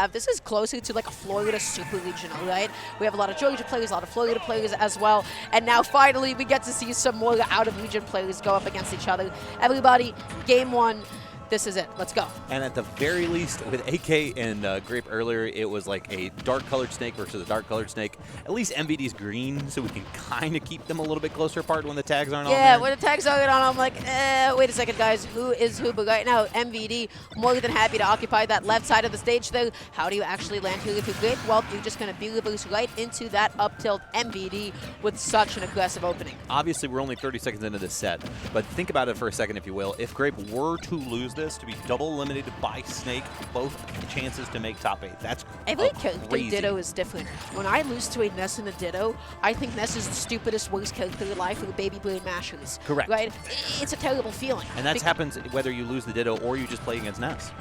have. This is closer to like a Florida Super Regional, right? We have a lot of Georgia players, a lot of Florida players as well. And now finally we get to see some more out-of-region players go up against each other. Everybody, game one. This is it. Let's go. And at the very least, with AK and Grape earlier, it was like a dark-colored snake versus a dark-colored snake. At least MVD's green, so we can kind of keep them a little bit closer apart when the tags aren't on there. Yeah, when the tags aren't on, I'm like, wait a second, guys. Who is who? But right now, MVD more than happy to occupy that left side of the stage there. How do you actually land here with Grape? Well, you're just going to be reversed right into that up-tilt MVD with such an aggressive opening. Obviously, we're only 30 seconds into this set, but think about it for a second, if you will. If Grape were to lose this, to be double eliminated by Snake, both chances to make top 8. That's every crazy. Ditto is different. When I lose to a Ness and a Ditto, I think Ness is the stupidest, worst character alive for the baby brain mashers. Correct. Right? It's a terrible feeling. And that happens whether you lose the Ditto or you just play against Ness.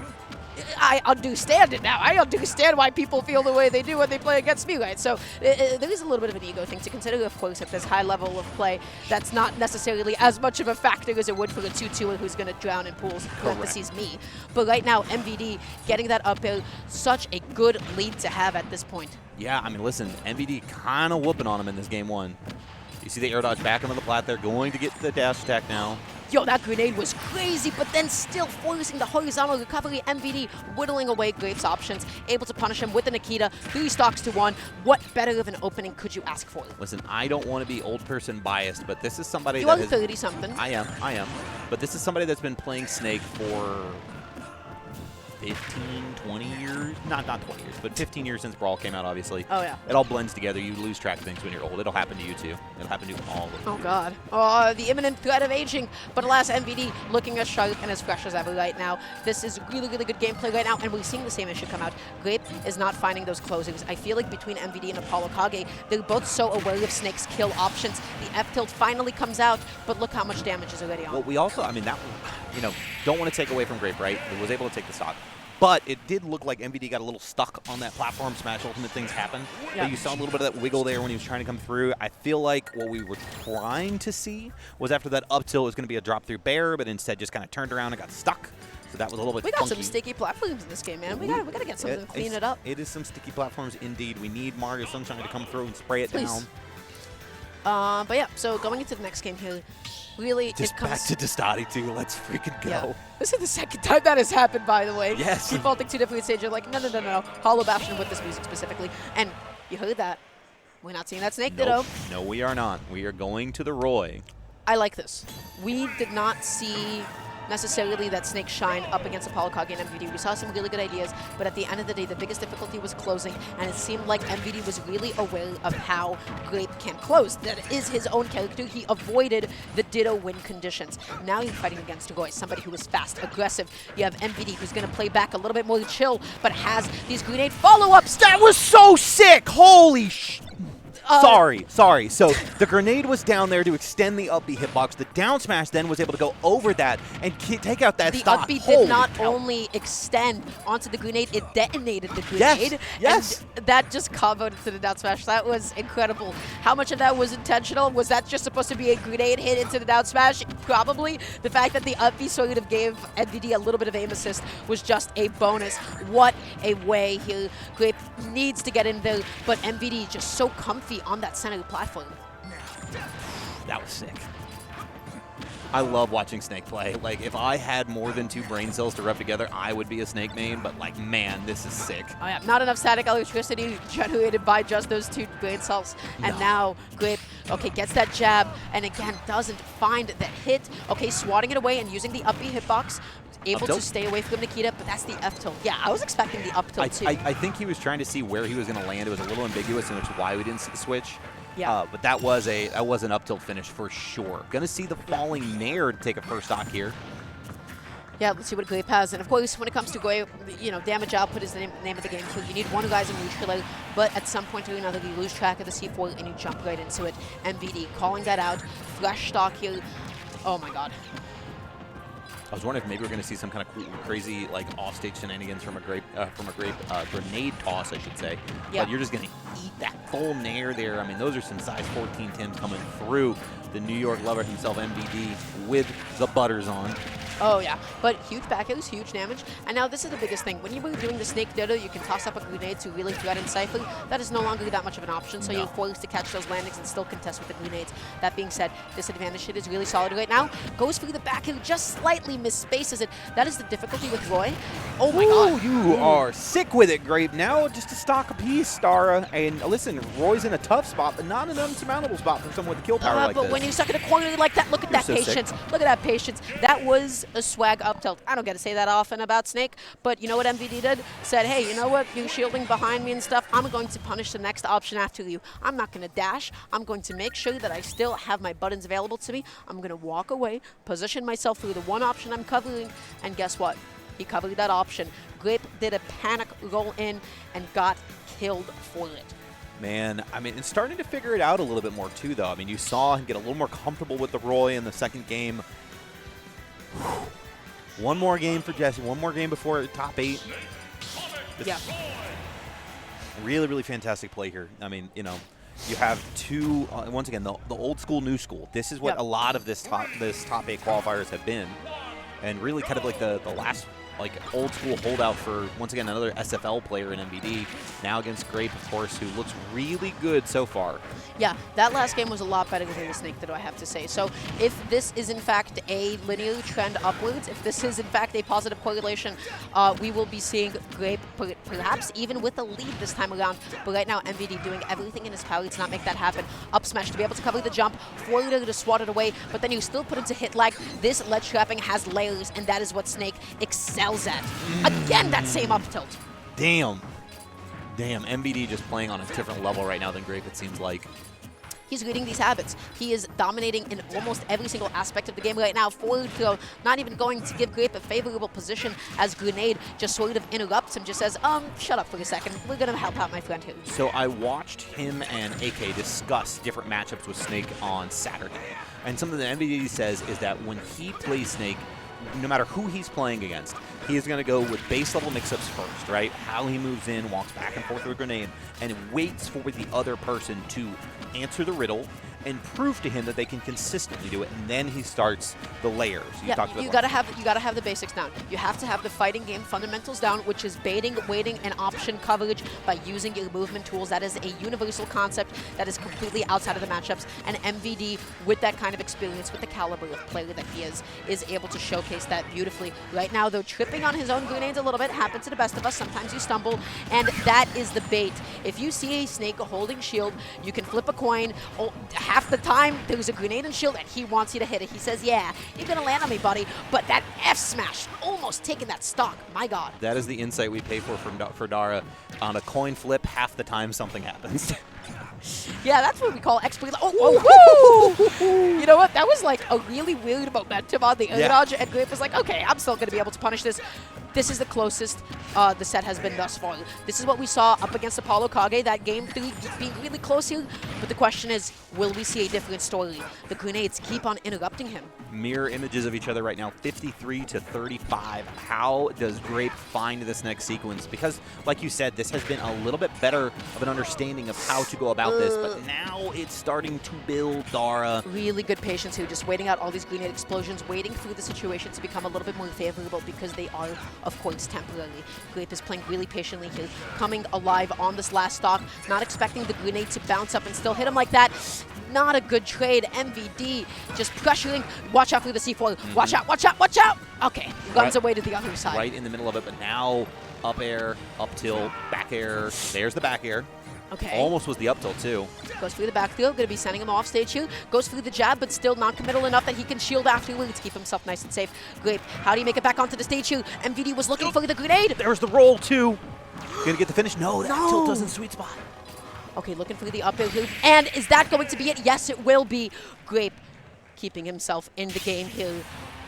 I understand it now. I understand why people feel the way they do when they play against me, right? So there is a little bit of an ego thing to consider, of course, at this high level of play. That's not necessarily as much of a factor as it would for a 2-2er who's going to drown in pools, parentheses me. But right now, MVD getting that up air, such a good lead to have at this point. Yeah, I mean, listen, MVD kind of whooping on him in this game one. You see the air dodge back onto the plat there, going to get the dash attack now. Yo, that grenade was crazy, but then still forcing the horizontal recovery. MVD whittling away Grape's options, able to punish him with the Nikita. 3 stocks to 1. What better of an opening could you ask for? Listen, I don't want to be old person biased, but this is somebody you that are 30-something. I am. But this is somebody that's been playing Snake for 15, 20 years. Not 20 years, but 15 years since Brawl came out, obviously. Oh, yeah. It all blends together. You lose track of things when you're old. It'll happen to you, too. It'll happen to all of you. Oh, God. Oh, the imminent threat of aging. But alas, MVD looking as sharp and as fresh as ever right now. This is really, really good gameplay right now, and we're seeing the same issue come out. Grape is not finding those closings. I feel like between MVD and Apollo Kage, they're both so aware of Snake's kill options. The F-tilt finally comes out, but look how much damage is already on. Well, we also, I mean, that, don't want to take away from Grape, right? He was able to take the stock. But it did look like MVD got a little stuck on that platform smash ultimate things happen. Yeah. You saw a little bit of that wiggle there when he was trying to come through. I feel like what we were trying to see was after that up tilt was going to be a drop through bear, but instead just kind of turned around and got stuck. So that was a little bit We got funky. some sticky platforms in this game, man. We gotta get something to clean it up. It is some sticky platforms indeed. We need Mario Sunshine to come through and spray it down. But yeah, so going into the next game here, really just back to Destati too. Let's freaking go. Yeah. This is the second time that has happened, by the way. Yes. Defaulting to different stages. You're like, no. Hollow Bastion with this music specifically. And you heard that. We're not seeing that Snake Ditto. No, we are not. We are going to the Roy. I like this. We did not see necessarily that Snake shine up against Apollo Kage and MVD. We saw some really good ideas, but at the end of the day, the biggest difficulty was closing, and it seemed like MVD was really aware of how Grape can close. That is his own character. He avoided the Ditto win conditions. Now you're fighting against Roy, somebody who is fast, aggressive. You have MVD, who's going to play back a little bit more chill, but has these grenade follow-ups. That was so sick! Holy sh... Sorry. So the grenade was down there to extend the up B hitbox. The down smash then was able to go over that and take out that stock. The up B did not only extend onto the grenade, it detonated the grenade. Yes. And that just comboed into the down smash. That was incredible. How much of that was intentional? Was that just supposed to be a grenade hit into the down smash? Probably. The fact that the up B sort of gave MVD a little bit of aim assist was just a bonus. What a way here. Grape needs to get in there, but MVD just so comfy on that center platform. That was sick. I love watching Snake play. Like, if I had more than 2 brain cells to rub together, I would be a Snake main, but like, man, this is sick. Oh yeah, not enough static electricity generated by just those 2 brain cells. And now Grape, okay, gets that jab, and again, doesn't find the hit. Okay, swatting it away and using the up B hitbox. Able to stay away from Nikita, but that's the F tilt. Yeah, I was expecting the up tilt too. I think he was trying to see where he was going to land. It was a little ambiguous, and which is why we didn't see the switch. Yeah. But that was an up tilt finish for sure. Going to see the falling Nair take a first stock here. Yeah, let's see what Grape has. And of course, when it comes to Grape, damage output is the name of the game. So you need one guys in neutral, but at some point or another, you lose track of the C4 and you jump right into it. MVD calling that out. Fresh stock here. Oh my God. I was wondering if maybe we're going to see some kind of crazy, like, off-stage shenanigans from a Grape grenade toss, I should say. Yeah. But you're just going to eat that full Nair there. I mean, those are some size 14 Tims coming through. The New York lover himself, MVD, with the butters on. Oh, yeah. But huge back airs, huge damage. And now this is the biggest thing. When you were doing the Snake Dodo, you can toss up a grenade to really threaten Cypher. That is no longer that much of an option, so you're forced to catch those landings and still contest with the grenades. That being said, disadvantage hit is really solid right now. Goes through the back air, just slightly misspaces it. That is the difficulty with Roy. Oh my god. You are sick with it, Grape. Now just a stock apiece, Dara. And listen, Roy's in a tough spot, but not an unsurmountable spot for someone with kill power like but this. when you're stuck in a corner like that, look at that so patience. sick. Look at that patience. That was a swag up tilt. I don't get to say that often about Snake, but you know what MVD did? Said, hey, you know what? You're shielding behind me and stuff. I'm going to punish the next option after you. I'm not going to dash. I'm going to make sure that I still have my buttons available to me. I'm going to walk away, position myself through the one option I'm covering, and guess what? He covered that option. Grape did a panic roll in and got killed for it. Man, I mean, it's starting to figure it out a little bit more, too, though. I mean, you saw him get a little more comfortable with the Roy in the second game. One more game for Jesse. One more game before top 8. Yeah. Really, really fantastic play here. I mean, you know, you have two, once again, the old school, new school. This is what a lot of this top 8 qualifiers have been. And really kind of like the last like old school holdout for, once again, another SFL player in MVD. Now against Grape, of course, who looks really good so far. Yeah, that last game was a lot better than the Snake, that I have to say. So if this is in fact a linear trend upwards, if this is in fact a positive correlation, we will be seeing Grape perhaps even with a lead this time around. But right now, MVD doing everything in his power to not make that happen. Up smash to be able to cover the jump, forwarder to swat it away, but then you still put into hit lag. This ledge trapping has layers, and that is what Snake excels at. Again, that same up tilt. Damn. Damn, MVD just playing on a different level right now than Grape, it seems like. He's reading these habits. He is dominating in almost every single aspect of the game right now. Forward throw, not even going to give Grape a favorable position as Grenade just sort of interrupts him, just says, shut up for a second. We're going to help out my friend here. So I watched him and AK discuss different matchups with Snake on Saturday. And something that MVD says is that when he plays Snake, no matter who he's playing against, he is going to go with base level mix-ups first, right? How he moves in, walks back and forth with a grenade, and waits for the other person to answer the riddle and prove to him that they can consistently do it, and then he starts the layers. You gotta have the basics down. You have to have the fighting game fundamentals down, which is baiting, waiting, and option coverage by using your movement tools. That is a universal concept that is completely outside of the matchups. And MVD, with that kind of experience, with the caliber of player that he is able to showcase that beautifully. Right now, though, tripping on his own grenades a little bit happens to the best of us. Sometimes you stumble, and that is the bait. If you see a Snake holding shield, you can flip a coin. Half the time, there's a grenade and shield, and he wants you to hit it. He says, yeah, you're going to land on me, buddy. But that F smash, almost taking that stock. My God. That is the insight we pay for Dara. On a coin flip, half the time something happens. Yeah, that's what we call exploit. Oh, you know what? That was like a really weird momentum on the air dodge, and Grape was like, okay, I'm still going to be able to punish this. This is the closest the set has been thus far. This is what we saw up against Apollo Kage, that game 3 being really close here. But the question is, will we see a different story? The grenades keep on interrupting him. Mirror images of each other right now, 53-35. How does Grape find this next sequence? Because, like you said, this has been a little bit better of an understanding of how to go about this, but now it's starting to build, Dara. Really good patience here, just waiting out all these grenade explosions, waiting for the situation to become a little bit more favorable, because they are, of course, temporary. Grape is playing really patiently here, coming alive on this last stock, not expecting the grenade to bounce up and still hit him like that. Not a good trade. MVD just pressuring. Watch out for the C4. Watch out, watch out, watch out. Okay, runs away to the other side. Right in the middle of it, but now up air, up tilt, back air. There's the back air. Okay. Almost was the up tilt, too. Goes through the backfield, going to be sending him off stage here. Goes through the jab, but still not committal enough that he can shield afterwards to keep himself nice and safe. Grape, how do you make it back onto the stage here? MVD was looking for the grenade. There's the roll, too. Gonna get the finish? No, that tilt doesn't sweet spot. Okay, looking for the up air here. And is that going to be it? Yes, it will be. Grape keeping himself in the game here.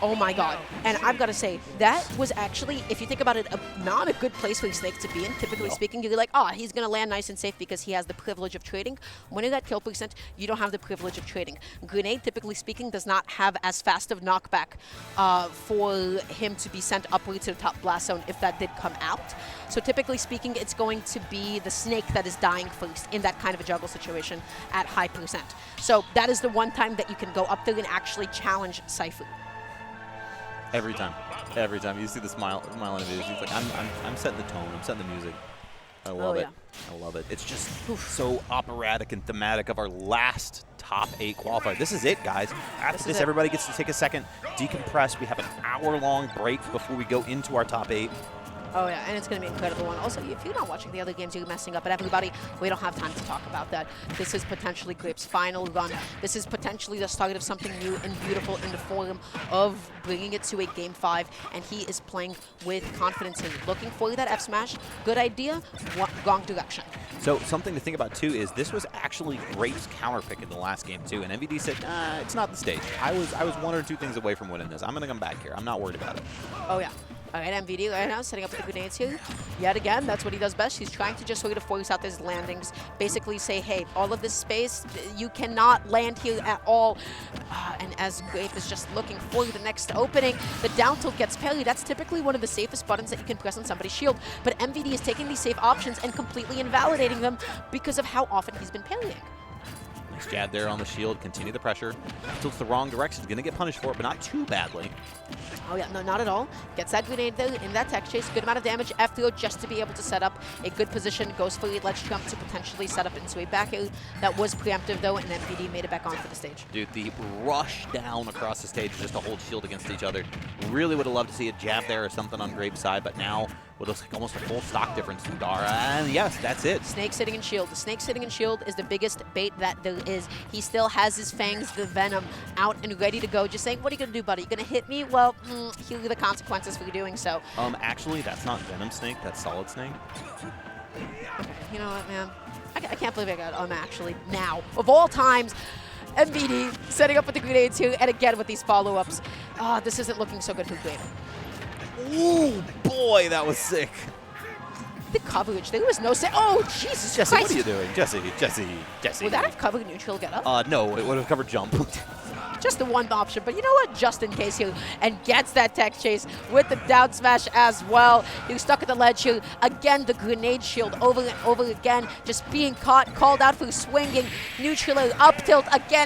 Oh my God. And I've got to say, that was actually, if you think about it, not a good place for Snake to be in. Typically speaking, you're like, oh, he's going to land nice and safe because he has the privilege of trading. When you're at kill percent, you don't have the privilege of trading. Grenade, typically speaking, does not have as fast of knockback for him to be sent upwards to the top blast zone if that did come out. So typically speaking, it's going to be the Snake that is dying first in that kind of a juggle situation at high percent. So that is the one time that you can go up there and actually challenge Cypher. Every time. Every time. You see the smile on his face. He's like, I'm setting the tone. I'm setting the music. I love it. I love it. It's just so operatic and thematic of our last top 8 qualifier. This is it, guys. After this, everybody gets to take a second, decompress. We have an hour-long break before we go into our top 8. Oh, yeah, and it's going to be an incredible one. Also, if you're not watching the other games, you're messing up. But everybody, we don't have time to talk about that. This is potentially Grape's final run. This is potentially the start of something new and beautiful in the form of bringing it to a Game 5. And he is playing with confidence and looking for that F smash. Good idea, wrong direction. So something to think about, too, is this was actually Grape's counter pick in the last game, too. And MVD said, nah, it's not the stage. I was 1 or 2 things away from winning this. I'm going to come back here. I'm not worried about it. Oh, yeah. All right, MVD right now setting up with the grenades here. Yet again, that's what he does best. He's trying to just sort of force out his landings. Basically say, hey, all of this space, you cannot land here at all. And as Grape is just looking for the next opening, the down tilt gets parried. That's typically one of the safest buttons that you can press on somebody's shield. But MVD is taking these safe options and completely invalidating them because of how often he's been parrying. Nice jab there on the shield. Continue the pressure. Tilts the wrong direction. He's going to get punished for it, but not too badly. Oh, yeah, no, not at all. Gets that grenade there in that tech chase. Good amount of damage. F-throw just to be able to set up a good position. Goes for the ledge jump to potentially set up into a back air. That was preemptive, though, and MVD made it back onto the stage. Dude, the rush down across the stage just to hold shield against each other. Really would have loved to see a jab there or something on Grape's side, but now with like almost a full stock difference from Dara. And yes, that's it. Snake sitting in shield. The snake sitting in shield is the biggest bait that there is. He still has his fangs, the venom, out and ready to go. Just saying, what are you going to do, buddy? You going to hit me? Well, here are the consequences for doing so. Actually, that's not Venom Snake. That's Solid Snake. Okay, you know what, man? I can't believe I got actually now. Of all times, MVD setting up with the grenades here, and again with these follow-ups. This isn't looking so good for Grape. Ooh, boy, that was sick. The coverage, there was no oh, Jesus Jesse, Christ. what are you doing? Jesse. Would that have covered neutral get up? No, it would have covered jump. Just the one option, but you know what? Just in case here, and gets that tech chase with the down smash as well. He's stuck at the ledge here. Again, the grenade shield over and over again, just being caught, called out for swinging. Neutral up tilt again.